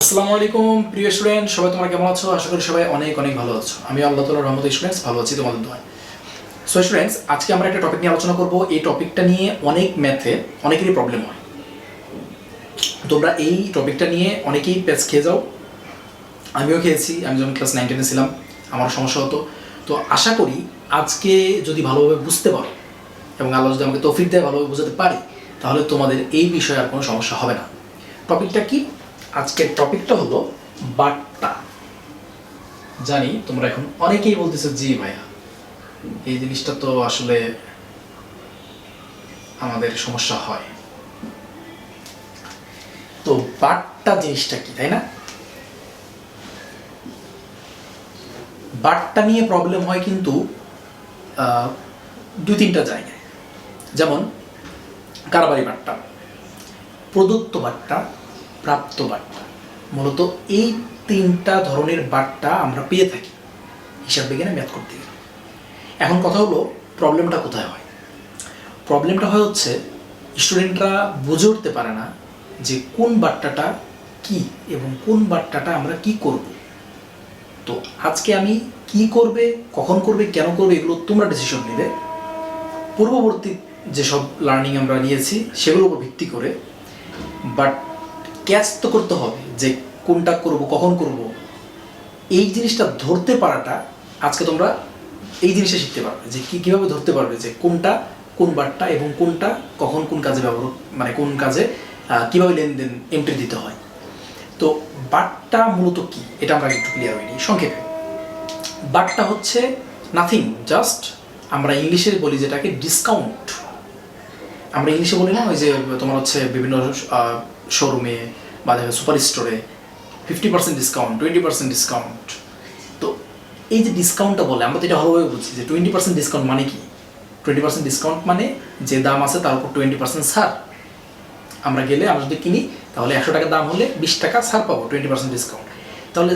আসসালামু আলাইকুম প্রিয় স্টুডেন্ট, সবাই তোমরা কেমন আছো? আশা করি সবাই অনেক অনেক ভালো আছো। আমি আল্লাহ তাআলার রহমতে স্টুডেন্টস ভালো আছি তোমাদের দোয়ায়। সো স্টুডেন্টস, আজকে আমরা একটা টপিক নিয়ে আলোচনা করব। এই টপিকটা নিয়ে অনেক ম্যাথে অনেকেরই প্রবলেম হয়। তোমরা এই টপিকটা নিয়ে অনেকেই প্যাচ খেয়ে যাও, আমিও খেয়েছি। আমি যখন ক্লাস 9-10 ছিলাম আমার সমস্যা হতো। তো আশা করি আজকে যদি ভালোভাবে বুঝতে পারো এবং আল্লাহ যদি আমাকে তৌফিক দেয় ভালোভাবে বুঝাতে পারি, তাহলে তোমাদের এই বিষয়ে আর কোনো সমস্যা হবে না। টপিকটা কি? আজকের টপিকটা হলো বাট্টা। জানি তোমরা এখন অনেকেই বলতেছো জি ভাইয়া, এই জিনিসটা তো আসলে আমাদের সমস্যা হয়। তো বাট্টা জিনিসটা কি, তাই না? বাট্টা নিয়ে প্রবলেম হয় কিন্তু দুই তিনটা জায়গায়। যেমন কারবারি বাট্টা, প্রদত্ত বাট্টা, প্রাপ্ত বাট্টা। মূলত এই তিনটা ধরনের বাট্টা আমরা পেয়ে থাকি হিসাব বিজ্ঞানে ম্যাথ করতে গেলে। এখন কথা হলো প্রবলেমটা কোথায় হয়? প্রবলেমটা হয় হচ্ছে স্টুডেন্টরা বুঝে উঠতে পারে না যে কোন বাট্টাটা কি এবং কোন বাট্টাটা আমরা কি করব। তো আজকে আমি কি করবে, কখন করবে, কেন করবে, এগুলো তোমরা ডিসিশন নেবে। পূর্ববর্তী যেসব লার্নিং আমরা নিয়েছি সেগুলোর উপর ভিত্তি করে। বাট ক্যাচ তো করতে হবে যে কোনটা করব, কখন করব। এই জিনিসটা ধরতে পারাটা আজকে তোমরা এই জিনিসটা শিখতে পারবে যে কীভাবে ধরতে পারবে যে কোনটা কোন বাট্টা এবং কোনটা কখন কোন কাজে ব্যবহার, মানে কোন কাজে কীভাবে লেনদেন এন্ট্রি দিতে হয়। তো বাট্টা মূলত কি এটা আমরা একটু ক্লিয়ার হইনি। সংক্ষেপে বাট্টা হচ্ছে নাথিং, জাস্ট আমরা ইংলিশে বলি যেটাকে ডিসকাউন্ট। আমরা ইংলিশে বলি না ওই যে তোমার হচ্ছে বিভিন্ন শোরুমে বা সুপার স্টোরে 50% ডিসকাউন্ট, 20% ডিসকাউন্ট। তো এই যে ডিসকাউন্টটা বলে আমরা তো এটা ভালোভাবে বুঝি যে 20% ডিসকাউন্ট মানে কি। 20% ডিসকাউন্ট মানে যে দাম আছে তার উপর 20% ছাড়। আমরা গেলে আমরা যদি কিনি তাহলে 100 টাকা দাম হলে 20 টাকা ছাড় পাবো, 20% ডিসকাউন্ট। তাহলে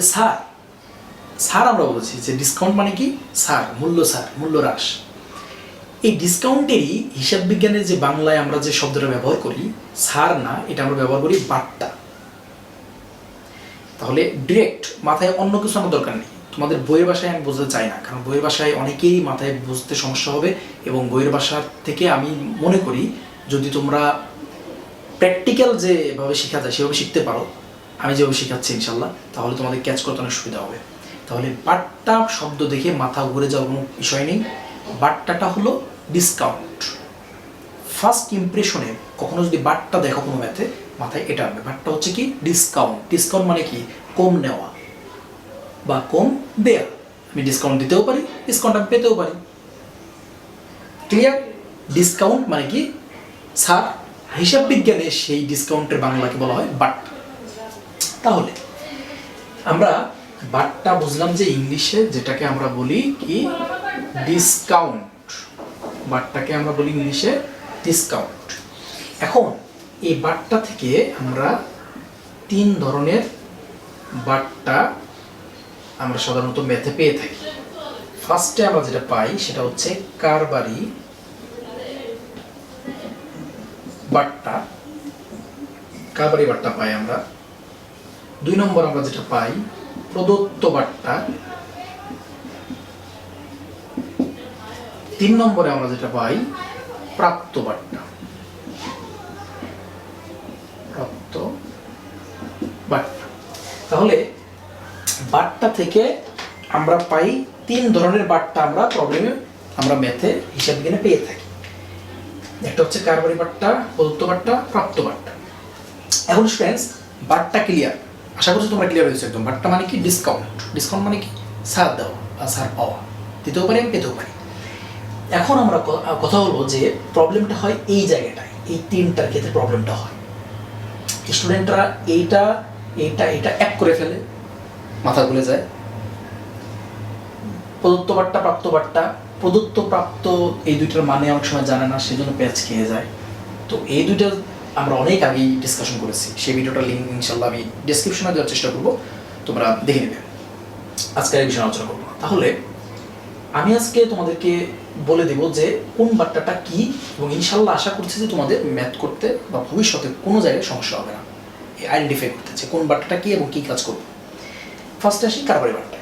ছাড় আমরা বলছি যে ডিসকাউন্ট মানে কি? ছাড়, মূল্য ছাড়, মূল্য হ্রাস। এই ডিসকাউন্টেরই হিসাব বিজ্ঞানের যে বাংলায় আমরা যে শব্দটা ব্যবহার করি ছাড় না, এটা আমরা ব্যবহার করি বাট্টা। তাহলে ডিরেক্ট মাথায় অন্য কিছু আমার দরকার নেই। তোমাদের বইয়ের ভাষায় আমি বুঝতে চাই না, কারণ বইয়ের ভাষায় অনেকেই মাথায় বুঝতে সমস্যা হবে। এবং বইয়ের ভাষা থেকে আমি মনে করি যদি তোমরা প্র্যাকটিক্যাল যেভাবে শেখা যায় সেভাবে শিখতে পারো, আমি যেভাবে শেখাচ্ছি ইনশাল্লাহ, তাহলে তোমাদের ক্যাচ করতে অনেক সুবিধা হবে। তাহলে বাট্টা শব্দ দেখে মাথা ঘুরে যাওয়ার কোনো বিষয় নেই। বাট্টাটা হলো ডিসকাউন্ট। ফার্স্ট ইমপ্রেশনে কখনো যদি বাট্টা দেখো কোনো ম্যাথে, মাথায় এটা আসবে, বাট্টা হচ্ছে কি? ডিসকাউন্ট। ডিসকাউন্ট মানে কি? কম নেওয়া বা কম দেয়া। আমি ডিসকাউন্ট দিতেও পারি, ডিসকাউন্ট আমি পেতেও পারি। ক্লিয়ার? ডিসকাউন্ট মানে কি? ছাড়। হিসাব বিজ্ঞানে সেই ডিসকাউন্টের বাংলাকে বলা হয় বাট্টা। তাহলে আমরা বাট্টা বুঝলাম যে ইংলিশে যেটাকে আমরা বলি কি? ডিসকাউন্ট। বাট্টাকে আমরা বলি ইংলিশে ডিসকাউন্ট। এখন এই বাট্টা থেকে আমরা তিন ধরনের বাট্টা আমরা সাধারণত ম্যাথে পেয়ে থাকি। ফার্স্টে আমরা যেটা পাই সেটা হচ্ছে কারবারি বাট্টা। কারবারি বাট্টা পাই আমরা। 2 নম্বর আমরা যেটা পাই প্রদত্ত বাট্টা। 3 নম্বরে আমরা যেটা পাই প্রাপ্ত বাট্টা। প্রাপ্ত বাট্টা। তাহলে বাট্টা থেকে আমরা পাই 3 ধরনের বাট্টা আমরা প্রবলেমে আমরা ম্যাথে হিসাব বিজ্ঞানে পেয়ে থাকি। একটা হচ্ছে কারবারি বাট্টা, প্রদত্ত বাট্টা, প্রাপ্ত বাট্টা। এখন স্টুডেন্টস বাট্টা ক্লিয়ার? আশা করছি তোমরা ক্লিয়ার হয়েছে একদম। বাট্টা মানে কি? ডিসকাউন্ট। ডিসকাউন্ট মানে কি? ছাড় দেওয়া বা ছাড় পাওয়া। দিতেও পারি, আমি পেতেও পারি। এখন আমরা কথা হলো যে প্রবলেমটা হয় এই জায়গাটায়, এই তিনটার ক্ষেত্রে প্রবলেমটা হয়। স্টুডেন্টরা এইটা এইটা এটা এক করে ফেলে, মাথা ঘুরে যায়। প্রদত্ত বাট্টা, প্রাপ্ত বাট্টা, প্রদত্ত প্রাপ্ত এই দুইটার মানে অনেক সময় জানে না, সেজন্য প্যাচ খেয়ে যায়। তো এই দুইটা আমরা অনেক আগেই ডিসকাশন করেছি। সেই ভিডিওটার লিঙ্ক ইনশাল্লাহ আমি ডেসক্রিপশনে দেওয়ার চেষ্টা করবো, তোমরা দেখে নেবে। আজকে এই বিষয়ে আলোচনা করবো। তাহলে আমি আজকে তোমাদেরকে বলে দেব যে কোন বাট্টাটা কি, এবং ইনশাল্লাহ আশা করছি যে তোমাদের ম্যাথ করতে বা ভবিষ্যতে কোনো জায়গায় সমস্যা হবে না। আইডেন্টিফাই করতে যে কোন বাট্টাটা কি এবং কী কাজ করবে। ফার্স্টে আসি কারবারি বাট্টা।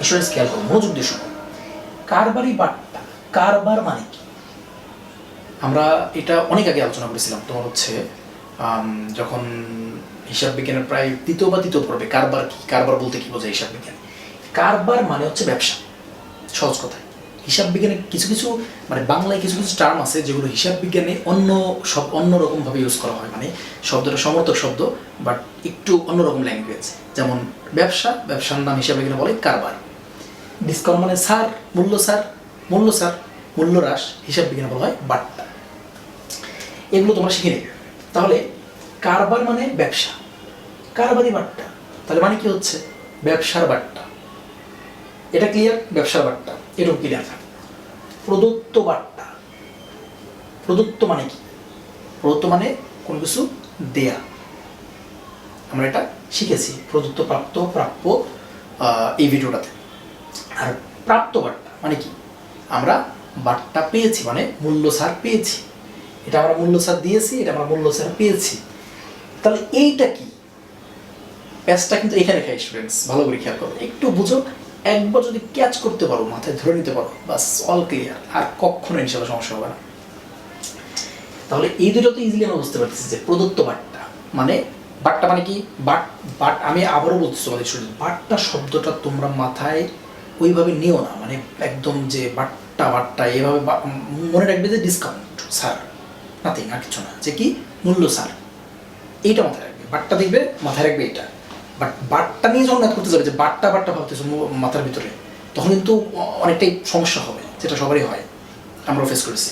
স্টুডেন্টস খেয়াল করো, মনোযোগ দিয়ে শোনো। কারবারি বাট্টা, কারবার মানে কি? আমরা এটা অনেক আগে আলোচনা করেছিলাম, তোমার হচ্ছে যখন হিসাব বিজ্ঞানের প্রায় তৃতীয় পর্বে কারবার কি, কারবার বলতে কি বোঝায় হিসাব বিজ্ঞান। কারবার মানে হচ্ছে ব্যবসা, সহজ কথায়। হিসাব বিজ্ঞানে কিছু কিছু মানে বাংলায় কিছু কিছু টার্ম আছে যেগুলো হিসাব বিজ্ঞানে অন্যরকমভাবে ইউজ করা হয়, মানে শব্দটা সমর্থক শব্দ বাট একটু অন্যরকম ল্যাঙ্গুয়েজ। যেমন ব্যবসার নাম হিসাব বিজ্ঞানে বলে কারবার। ডিসকাউন্ট মানে মূল্য হ্রাস হিসাব বিজ্ঞানে বলা হয় বাট্টা। এগুলো তোমরা শিখে নেবে। তাহলে কারবার মানে ব্যবসা, কারবারি বাট্টা তাহলে মানে কি হচ্ছে? ব্যবসার বাট্টা। এটা ক্লিয়ার? ব্যবসার বাট্টা এরকম ক্লিয়ার থাকে। প্রদত্ত বাট্টা, প্রদত্ত মানে কি? প্রদত্ত মানে কোনো কিছু দেয়া, আমরা এটা শিখেছি প্রদত্ত, প্রাপ্য এই ভিডিওটাতে। আর প্রাপ্ত বাট্টা মানে কি? আমরা বাট্টা পেয়েছি, মানে মূল্য ছাড় পেয়েছি। এটা আমরা মূল্য ছাড় দিয়েছি, এটা আমরা মূল্য ছাড় পেয়েছি। তাহলে এইটা কি? প্যাচটা কিন্তু এখানে খাই স্টুডেন্টস, ভালো করে খেয়াল করো, একটু বুঝো। একবার যদি ক্যাচ করতে পারো, মাথায় ধরে নিতে পারো, বাস অল ক্লিয়ার, আর কখনো ইনশাআল্লাহ সমস্যা হবে না। তাহলে এই দুটো তো ইজিলি আমরা বুঝতে পারতেছি যে প্রদত্ত বাট্টা মানে, বাট্টা মানে কি? বাট আমি আবারও বলতেছি তোমাদের স্টুডেন্ট, বাট্টা শব্দটা তোমরা মাথায় ওইভাবে নিও না, মানে একদম যে বাট্টা এভাবে মনে রাখবে যে ডিসকাউন্ট স্যার, নাথিং, আর কিছু না, যে কি মূল্য স্যার, এইটা মাথায় রাখবে। বাট্টা দেখবে মাথায় রাখবে এটা। বাট বাট্টা নিয়ে যখন ম্যাথ করতে যাবে, যে বাট্টা ভাবতেছো মাথার ভিতরে, তখন কিন্তু অনেকটাই সমস্যা হবে, যেটা সবারই হয়, আমরাও ফেস করেছি।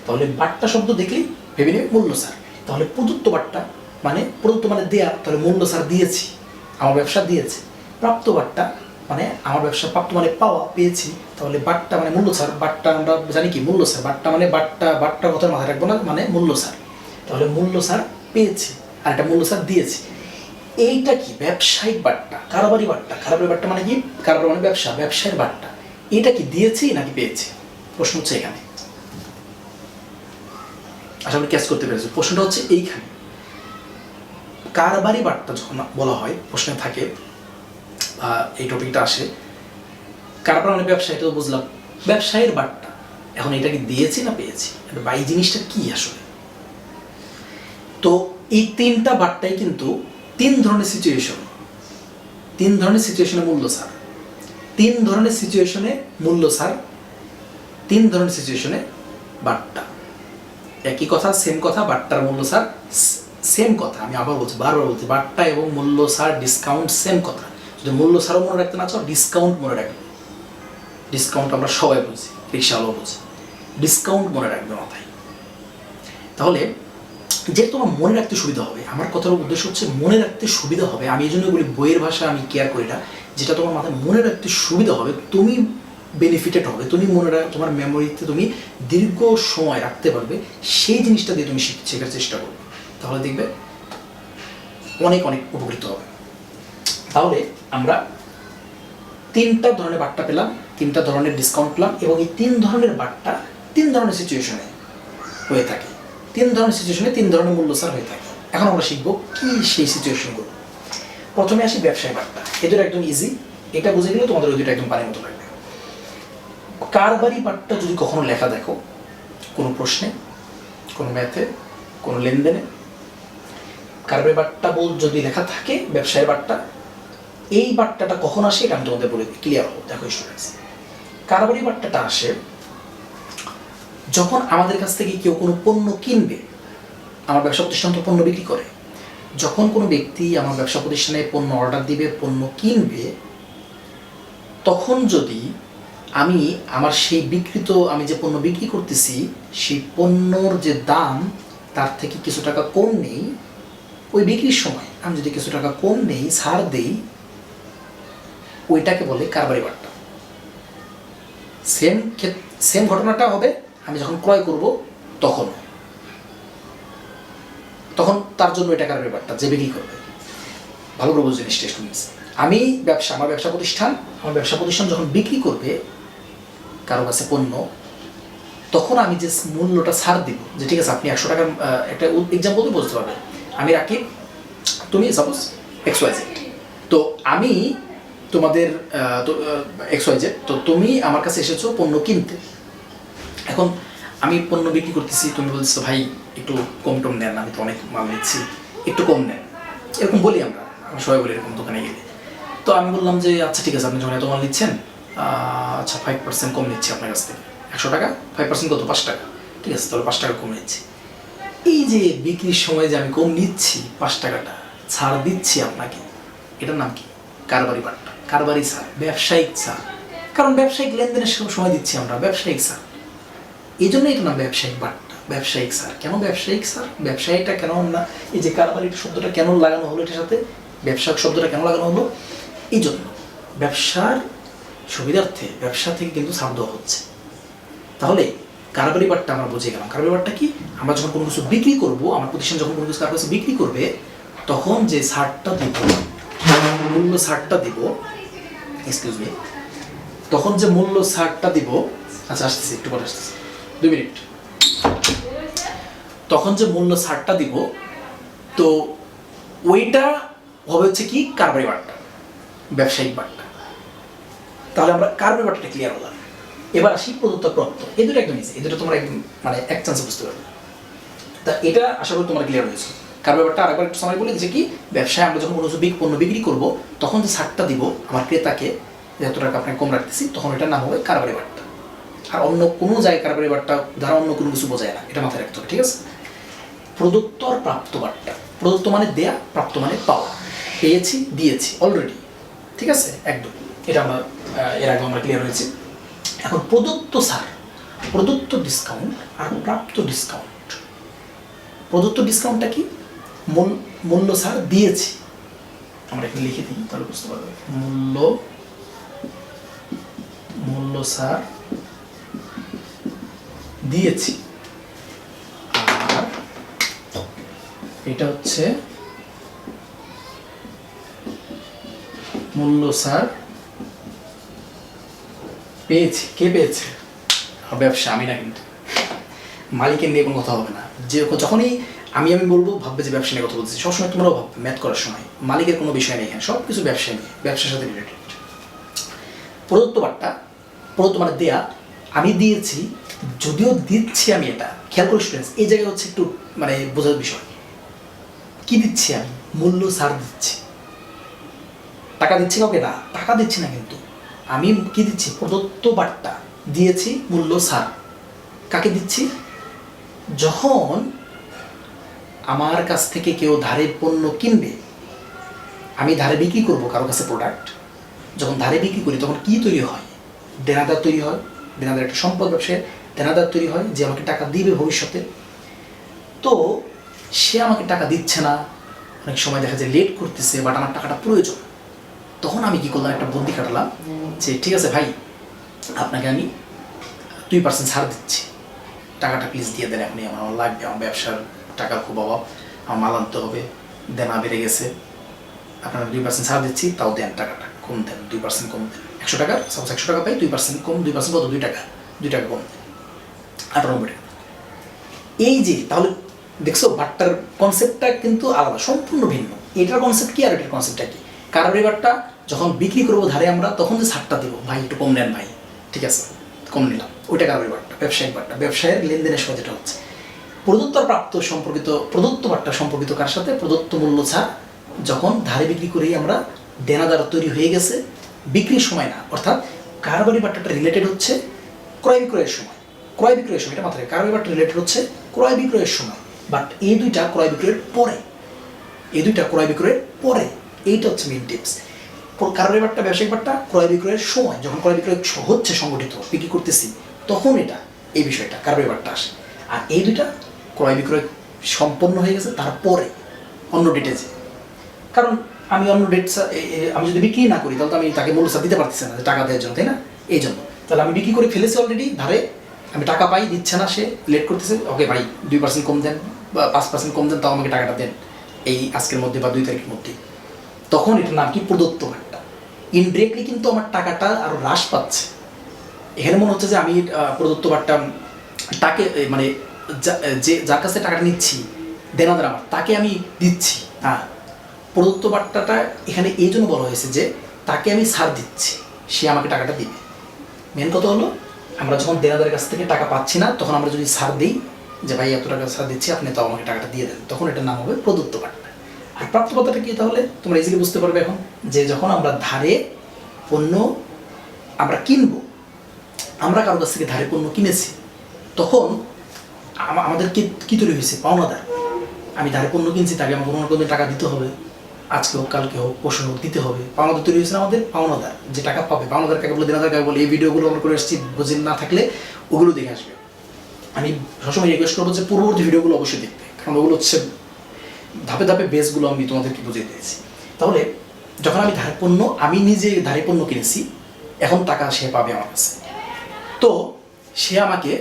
তাহলে বাট্টা শব্দ দেখলেই ভেবে নেবে মূল্য ছাড়। তাহলে প্রদত্ত বাট্টা মানে, প্রদত্ত মানে দেয়া, তাহলে মূল্য ছাড় দিয়েছি, আমার ব্যবসা দিয়েছে। প্রাপ্ত বাট্টা মানে আমার ব্যবসা, প্রাপ্ত মানে পাওয়া, পেয়েছি। তাহলে বাট্টা মানে মূল্য ছাড়, বাট্টা আমরা জানি কি মূল্য ছাড়, বাট্টা মানে বাট্টা কথা মাথায় রাখবো না, মানে মূল্য ছাড়। তাহলে মূল্য ছাড় পেয়েছি আর একটা মূল্য ছাড় দিয়েছি। এইটা কি? ব্যবসায়িক বাট্টা, কারবারি বাট্টা। কারবারি বাট্টা মানে কি? কারবার মানে ব্যবসা, ব্যবসায়ের বাট্টা। এটা কি দিয়েছি নাকি পেয়েছি? প্রশ্ন হচ্ছে এখানে। আশা করি ক্যাচ করতে পেরেছি। প্রশ্নটা হচ্ছে এইখানে। কারবারি বাট্টা যখন বলা হয়, প্রশ্নে থাকে বা এই টপিকটা আসে, কারবার মানে ব্যবসা, এটা তো বুঝলাম, ব্যবসায়ের বাট্টা। এখন এটা কি দিয়েছি না পেয়েছি, বা এই জিনিসটা কি আসলে? তো এই তিনটা বাট্টাই কিন্তু তিন ধরনের সিচুয়েশনে মূল্য ছাড়, তিন ধরনের সিচুয়েশনে মূল্য ছাড়, তিন ধরনের সিচুয়েশনে বাট্টা। একই কথা, সেম কথা, বাট্টার মূল্য ছাড় সেম কথা। আমি আবার বলছি, বারবার বলছি, বাট্টা এবং মূল্য ছাড়, ডিসকাউন্ট সেম কথা। যদি মূল্য ছাড়ও মনে রাখতে না চাও, ডিসকাউন্ট মনে রাখবে। ডিসকাউন্ট আমরা সবাই বুঝি, রিক্সাওয়ালাও বুঝি, ডিসকাউন্ট মনে রাখবে মাথায়। তাহলে যে তোমার মনে রাখতে সুবিধা হবে, আমার কথার উদ্দেশ্য হচ্ছে মনে রাখতে সুবিধা হবে। আমি এই জন্য বলি বইয়ের ভাষা আমি কেয়ার করি না, যেটা তোমার মাথায় মনে রাখতে সুবিধা হবে, তুমি বেনিফিটেড হবে, তুমি তোমার মেমোরিতে তুমি দীর্ঘ সময় রাখতে পারবে, সেই জিনিসটা দিয়ে তুমি শেখার চেষ্টা করবে। তাহলে দেখবে অনেক উপকৃত হবে। তাহলে আমরা তিনটা ধরনের বাট্টা পেলাম, তিনটা ধরনের ডিসকাউন্ট পেলাম, এবং এই তিন ধরনের বাট্টা তিন ধরনের সিচুয়েশনে হয়ে থাকে। তিন ধরনের সিচুয়েশনে তিন ধরনের মূল্য ছাড় হয়ে থাকে। এখন আমরা শিখবো কি সেই সিচুয়েশনগুলো। প্রথমে আসি ব্যবসায়ী বাট্টা। এদের একদম ইজি, এটা বুঝে গেলে তোমাদের ওই দুটো একদম পানির মতো লাগবে। কারবারি বাট্টা যদি কখনো লেখা দেখো কোনো প্রশ্নে, কোনো ম্যাথে, কোনো লেনদেনে, কারবারি বাট্টা যদি লেখা থাকে ব্যবসায়ী বাট্টা, এই বাট্টাটা কখন আসে এটা আমি তোমাদের বলে ক্লিয়ার হবো। দেখো স্টুডেন্টস, কারবারি বাট্টাটা আসে যখন আমাদের কাছ থেকে কেউ কোনো পণ্য কিনবে। আমার ব্যবসা প্রতিষ্ঠান তো পণ্য বিক্রি করে। যখন কোনো ব্যক্তি আমার ব্যবসা প্রতিষ্ঠানে পণ্য অর্ডার দিবে, পণ্য কিনবে, তখন যদি আমি আমার সেই আমি যে পণ্য বিক্রি করতেছি, সেই পণ্যর যে দাম তার থেকে কিছু টাকা কম নেই, ওই বিক্রির সময় আমি যদি কিছু টাকা কম নেই, ছাড় দেই, ওইটাকে বলে কারবারি বাট্টা। সেম ঘটনাটা হবে আমি যখন ক্রয় করব, তখন তার জন্য এটা কারবারি বাট্টা, যে বিক্রি করবে। ভালো করে বুঝে জিনিসটা স্টুডেন্টস। আমার ব্যবসা প্রতিষ্ঠান যখন বিক্রি করবে কারো কাছে পণ্য, তখন আমি যে মূল্যটা ছাড় দিব, যে ঠিক আছে আপনি 100 টাকার, একটা এক্সাম্পল দিয়ে বুঝতে পারবেন। আমি রাকিব তুমি সাপোজ XYZ, তো আমি তোমাদের XYZ, তো তুমি আমার কাছে এসেছো পণ্য কিনতে। এখন আমি পণ্য বিক্রি করতেছি, তুমি বলছো ভাই একটু কম টম নেন, আমি তো অনেক মাল নিচ্ছি, একটু কম নেন, এরকম বলি আমরা সবাই বলি এরকম দোকানে গেলে। তো আমি বললাম যে আচ্ছা ঠিক আছে, আপনি যখন এত মাল নিচ্ছেন, আচ্ছা 5% কম নিচ্ছি আপনার কাছ থেকে, 100 টাকা, 5% কত, 5 টাকা, ঠিক আছে তাহলে 5 টাকা কম নিচ্ছি। এই যে বিক্রির সময় যে আমি কম নিচ্ছি, 5 টাকাটা ছাড় দিচ্ছি আপনাকে, এটার নাম কি? কারবারি বাট্টা, কারবারি ছাড়, ব্যবসায়িক ছাড়। কারণ ব্যবসায়িক লেনদেনের সময় দিচ্ছি আমরা ব্যবসায়িক ছাড়, এই জন্য এটার নাম ব্যবসায়িক বাট্টা, ব্যবসায়িক ছাড়। কেন ব্যবসায়িক ছাড়? ব্যবসায়ীটা কেন না, এই যে কারবারি শব্দটা কেন লাগানো হলো এটার সাথে, ব্যবসায়িক শব্দটা কেন লাগানো হলো? এই জন্য ব্যবসার সুবিধার্থে ব্যবসা থেকে কিন্তু ছাড় দেওয়া হচ্ছে। তাহলে কারবারি বাট্টা আমরা বুঝে গেলাম। কারবারি বাট্টা কি? আমরা যখন কোনো কিছু বিক্রি করব, আমার প্রতিষ্ঠান যখন কোনো কিছু কার কাছে বিক্রি করবে, তখন যে ছাড়টা দিব, মূল্য ছাড়টা দিব, এক্সকিউজ মি, তখন যে মূল্য ছাড়টা দিব, আচ্ছা আসতেছি, একটু পরে আসতেছি, 2 মিনিট। তখন যে মূল্য ছাড়টা দিব, তো ওইটা হবে হচ্ছে কি? কারবারি বাট্টা, ব্যবসায়িক বাট্টা। তাহলে আমরা কারবারি বাট্টাটা ক্লিয়ার হলাম। এবার আসি প্রদত্ত প্রাপ্ত। এই দুটো একদম ইজি, এই দুটো তোমরা একদম মানে এক চান্সে বুঝতে পারবে। তা এটা আশা করি তোমরা ক্লিয়ার হয়েছে। কারবারি বাট্টা আরেকবার একটু সময় বলি, যে কি ব্যবসায় আমরা যখন কোনো পণ্য বিক্রি করব, তখন যে ছাড়টা দিব আমার ক্রেতাকে, যত টাকা আপনাকে কম রাখতেছি, তখন এটার নাম হবে কারবারি বাট্টা। আর অন্য কোনো জায়গায় কারবারি বাট্টা দ্বারা অন্য কোনো কিছু বোঝায় না, এটা মাথায় রাখতে হবে, ঠিক আছে? প্রদত্ত আর প্রাপ্ত বাট্টা। প্রদত্ত মানে দেয়া, প্রাপ্ত মানে পাওয়া। পেয়েছি, দিয়েছি অলরেডি, ঠিক আছে, একদম। এটা আমরা এর আগে আমরা ক্লিয়ার হয়েছি। এখন প্রদত্ত ছাড়, প্রদত্ত ডিসকাউন্ট আর প্রাপ্ত ডিসকাউন্ট। প্রদত্ত ডিসকাউন্টটা কি? মূল্য ছাড় দিয়েছি, আমরা এখানে লিখে দিই তাহলে বুঝতে পারবে। মূল্য ছাড় দিয়েছি, আর এটা হচ্ছে মূল্য ছাড় পেয়েছি। কে পেয়েছে? ব্যবসা, আমি না, কিন্তু মালিকের নিয়ে কোনো কথা হবে না। যে যখনই আমি বলবো ভাববে যে ব্যবসা নিয়ে কথা বলতেছি, সবসময় তোমরাও ভাববে ম্যাথ করার সময় মালিকের কোনো বিষয় নেই এখানে, সব কিছু ব্যবসা নিয়ে, ব্যবসার সাথে রিলেটেড। প্রদত্ত বাট্টা, প্রদত্ত মানে দেয়া, আমি দিয়েছি, যদিও দিচ্ছি আমি, এটা খেয়াল করে স্টুডেন্টস, এই জায়গায় হচ্ছে একটু মানে বোঝার বিষয়। কি দিচ্ছি আমি? মূল্য ছাড় দিচ্ছি। টাকা দিচ্ছি কাউকে না, টাকা দিচ্ছি না, কিন্তু আমি কি দিচ্ছি? প্রদত্ত বাট্টা দিয়েছি, মূল্য ছাড়। কাকে দিচ্ছি? যখন আমার কাছ থেকে কেউ ধারে পণ্য কিনবে, আমি ধারে বিক্রি করব কারো কাছে প্রোডাক্ট, যখন ধারে বিক্রি করি তখন কি তৈরি হয়? দেনাদার তৈরি হয়। দেনাদার একটা সম্পদ, ব্যবসায় দেনাদার তৈরি হয়, যে আমাকে টাকা দিবে ভবিষ্যতে। তো সে আমাকে টাকা দিচ্ছে না, অনেক সময় দেখা যায় লেট করতেছে, বাট আমার টাকাটা প্রয়োজন। তখন আমি কি করলাম? একটা বুদ্ধি খাটালাম, যে ঠিক আছে ভাই, আপনাকে আমি 2% ছাড় দিচ্ছি, টাকাটা প্লিজ দিয়ে দেন আপনি, আমার লাগবে, আমার ব্যবসার টাকার খুব অভাব, আমার মাল আনতে হবে, দেনা বেড়ে গেছে, আপনারা 2% ছাড় দিচ্ছি, তাও দেন, টাকাটা কম দেন, 2% কম দেন। 100 টাকা, সাপোজ 100 টাকা পাই, 2% কম, 2% কত? 2 টাকা, 2 টাকা কম দেন, 98 টাকা। এই যে তাহলে দেখছো বাট্টার কনসেপ্টটা কিন্তু আলাদা, সম্পূর্ণ ভিন্ন। এটার কনসেপ্ট কি আর এটার কনসেপ্টটা কি? কারবারি বাট্টা যখন বিক্রি করবো ধারে আমরা, তখন যে ছাড়টা দেবো, ভাই একটু কম নেন ভাই, ঠিক আছে কম নিলাম, ওইটা কারবারি বাট্টা, ব্যবসায়িক বাট্টা, ব্যবসায়ের লেনদেনের সময় যেটা হচ্ছে। প্রদত্ত আর প্রাপ্ত সম্পর্কিত, প্রদত্ত বাট্টা সম্পর্কিত কার সাথে? প্রদত্ত মূল্য ছাড় যখন ধারে বিক্রি করেই আমরা দেনাদার তৈরি হয়ে গেছে, বিক্রির সময় না। অর্থাৎ কারবারি বাট্টাটা রিলেটেড হচ্ছে ক্রয় বিক্রয়ের সময়, ক্রয় বিক্রয়ের সময়, এটা মাথায়। কারবারি বাট্টা রিলেটেড হচ্ছে ক্রয় বিক্রয়ের সময়, বাট এই দুইটা ক্রয় বিক্রয়ের পরে, এই দুইটা ক্রয় বিক্রয়ের পরে, এইটা হচ্ছে মেইন টিপস। কারবারি বাট্টা, ব্যবসায়িক বাট্টা ক্রয় বিক্রয়ের সময়, যখন ক্রয় বিক্রয় হচ্ছে, সংগঠিত বিক্রি করতেছি, তখন এটা, এই বিষয়টা কারবারি বাট্টা আসে। আর এই দুইটা ক্রয় বিক্রয় সম্পন্ন হয়ে গেছে তারপরে অন্য ডেটে যে, কারণ আমি অন্য ডেট, আমি যদি বিক্রি না করি তাহলে তো আমি তাকে মূল্য ছাড় দিতে পারতেছি না, টাকা দেওয়ার জন্য, তাই না? এই জন্য তাহলে আমি বিক্রি করে ফেলেছি অলরেডি ধারে, আমি টাকা পাই, দিচ্ছে না, সে লেট করতেছে, ওকে ভাই 2% কম দেন বা 5% কম দেন, তাও আমাকে টাকাটা দেন এই আজকের মধ্যে বা 2 তারিখের মধ্যে। তখন এটার নাম কি? প্রদত্ত বাট্টা। ইনডিরেক্টলি কিন্তু আমার টাকাটা আরো হ্রাস পাচ্ছে। এখানে মনে হচ্ছে যে আমি প্রদত্ত বাট্টা তাকে, মানে যে যার কাছে টাকাটা নিচ্ছি, দেনাদার আমার, তাকে আমি দিচ্ছি, হ্যাঁ প্রদত্ত বার্তাটা এখানে এই জন্য বলা হয়েছে যে তাকে আমি ছাড় দিচ্ছি, সে আমাকে টাকাটা দিবে। মেন কথা হলো আমরা যখন দেনাদারের কাছ থেকে টাকা পাচ্ছি না, তখন আমরা যদি ছাড় দিই যে ভাই এত টাকা ছাড় দিচ্ছি, আপনি তো আমাকে টাকাটা দিয়ে দেন, তখন এটার নাম হবে প্রদত্ত বার্তা। আর প্রাপ্ত বার্তাটা কি তাহলে তোমরা ইজিলি বুঝতে পারবে এখন, যে যখন আমরা ধারে পণ্য আমরা কিনবো, আমরা কারোর কাছ থেকে ধারে পণ্য কিনেছি, তখন আমাদের কি তৈরি হয়েছে? পাওনাদার। আমি ধারে পণ্য কিনছি, তাকে আমার কোনো কোনো টাকা দিতে হবে, আজকে হোক কালকে হোক পরশু হোক দিতে হবে। পাওনাদার তৈরি হয়েছে আমাদের, পাওনাদার যে টাকা পাবে। পাওনাদার কাকে বলে, দেনাদার কাকে বলে। এই ভিডিওগুলো আমরা করে এসেছি, বুঝে না থাকলে ওগুলো দেখে আসবে। আমি সবসময় রিকোয়েস্ট করবো যে পূর্ববর্তী ভিডিওগুলো অবশ্যই দেখবে, কারণ ওগুলো হচ্ছে ধাপে ধাপে বেসগুলো আমি তোমাদেরকে বুঝিয়ে দিয়েছি। তাহলে যখন আমি ধারে পণ্য, আমি নিজে ধারে পণ্য কিনেছি, এখন টাকা সে পাবে আমার কাছে। তো সে আমাকে,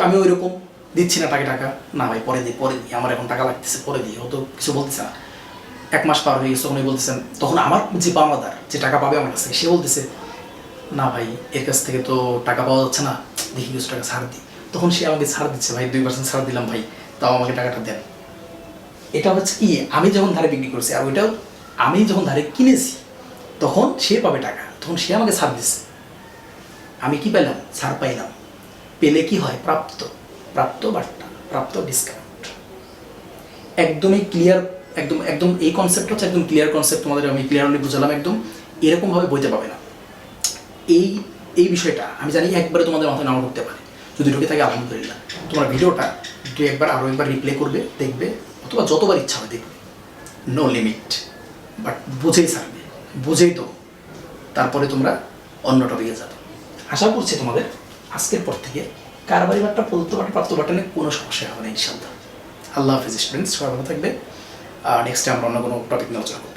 আমি ওই রকম দিচ্ছি না টাকা না ভাই পরে দিই, আমার এখন টাকা লাগতেছে, পরে দিই, ও তো কিছু বলতেছে না। 1 মাস পার হয়ে গেছে, তখন বলতেছেন, তখন আমার যে পাওনাদার যে টাকা পাবে আমার কাছ থেকে, সে বলতেছে না ভাই এর কাছ থেকে তো টাকা পাওয়া যাচ্ছে না, দেখি কিছু টাকা ছাড় দিই। তখন সে আমাকে ছাড় দিচ্ছে, ভাই 2% ছাড় দিলাম ভাই, তাও আমাকে টাকাটা দেন। এটা হচ্ছে কি, আমি যখন ধারে বিক্রি করছি, আর ওইটাও আমি যখন ধারে কিনেছি, তখন সে পাবে টাকা, তখন সে আমাকে ছাড় দিচ্ছে। আমি কি পেলাম? ছাড় পাইলাম। পেলে কি হয়? প্রাপ্ত বার্তা, প্রাপ্ত ডিসকাউন্ট। একদমই ক্লিয়ার, একদম এই কনসেপ্ট হচ্ছে একদম ক্লিয়ার কনসেপ্ট, তোমাদের আমি ক্লিয়ারলি বুঝালাম। একদম এরকমভাবে বইতে পাবে না। এই বিষয়টা আমি জানি একবারে তোমাদের মাথায় নাও ঢুকতে পারে, যদি ঢুকে থাকে আলহামদুলিল্লাহ। তোমার ভিডিওটা আরও একবার রিপ্লে করবে, দেখবে, অথবা যতবার ইচ্ছা হয় দেখবে, নো লিমিট। বাট বুঝেই ছাড়বে, বুঝেই তো তারপরে তোমরা অন্য টপিকে যাবে। আশা করছি তোমাদের আজকের পর থেকে কারবারি বার্তা, প্রদত্ত বার্তা, প্রাপ্ত বার্তা নিয়ে কোনো সমস্যা হবে না ইনশাআল্লাহ। আল্লাহ হাফিজ স্টুডেন্টস, সবাই ভালো থাকবে। নেক্সট টাইম আমরা অন্য কোনো টপিক নিয়ে আলোচনা করব।